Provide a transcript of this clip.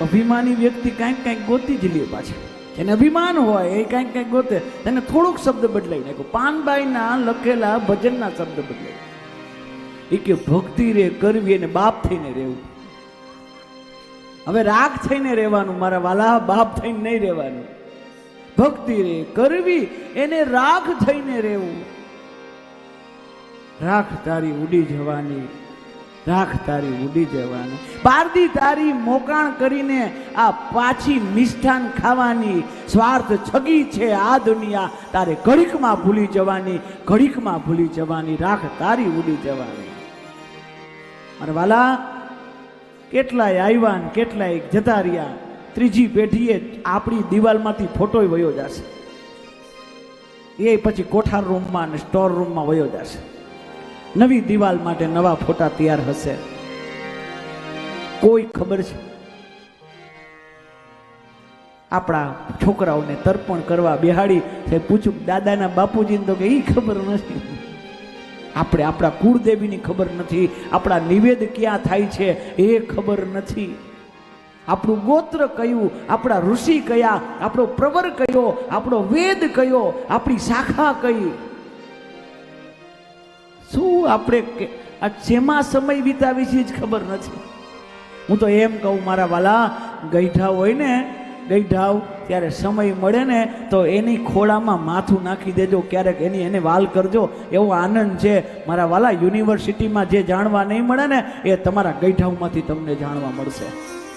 અભિમાની વ્યક્તિ કાંઈક કાંઈક ગોતી જ લે પાછા. જેને અભિમાન હોય એ કાંઈક કાંઈક ગોતે. તેને થોડુંક શબ્દ બદલાઈ નાખો. પાનબાઈના લખેલા ભજનના શબ્દ બદલાઈ. એ કે ભક્તિ રે કરવી અને બાપ થઈને રહેવું. હવે રાગ થઈને રહેવાનું મારા વાલા, બાપ થઈને નહીં રહેવાનું. ભક્તિ રે કરવી એને રાગ થઈને રહેવું. રાખ તારી ઉડી જવાની, રાખ તારી ઉડી જવાની. પારદી તારી મોકાણ કરીને આ પાછી મિષ્ઠાન ખાવાની. સ્વાર્થ છગી છે આ દુનિયા, તારે ઘડીકમાં ભૂલી જવાની, ઘડીકમાં ભૂલી જવાની. રાખ તારી ઉડી જવાની. મારા વાલા, કેટલાય આવ્યા ને કેટલાય જતા રહ્યા. ત્રીજી પેઢીએ આપણી દિવાલમાંથી ફોટો વયો જશે. એ પછી કોઠાર રૂમમાં અને સ્ટોર રૂમમાં વયો જશે. નવી દિવાલ માટે નવા ફોટા તૈયાર હશે. કોઈ ખબર છે? આપણા છોકરાઓને તર્પણ કરવા બેહાડી છે, પૂછું દાદાના બાપુજીને તો કે એ ખબર નથી. આપણે આપણા કુળદેવીની ખબર નથી, આપણા નિવેદ ક્યાં થાય છે એ ખબર નથી, આપણું ગોત્ર કયું, આપણા ઋષિ કયા, આપણો પ્રવર કયો, આપણો વેદ કયો, આપણી શાખા કઈ. શું આપણે આ જેમાં સમય વિતાવી છે જ ખબર નથી. હું તો એમ કહું મારા વાલા, ગઈઢા હોય ને, ગઈઢાવ ત્યારે સમય મળે ને તો એની ખોળામાં માથું નાખી દેજો, ક્યારેક એને વાલ કરજો. એવો આનંદ છે મારા વાલા. યુનિવર્સિટીમાં જે જાણવા નહીં મળે ને એ તમારા ગઈઢાવમાંથી તમને જાણવા મળશે.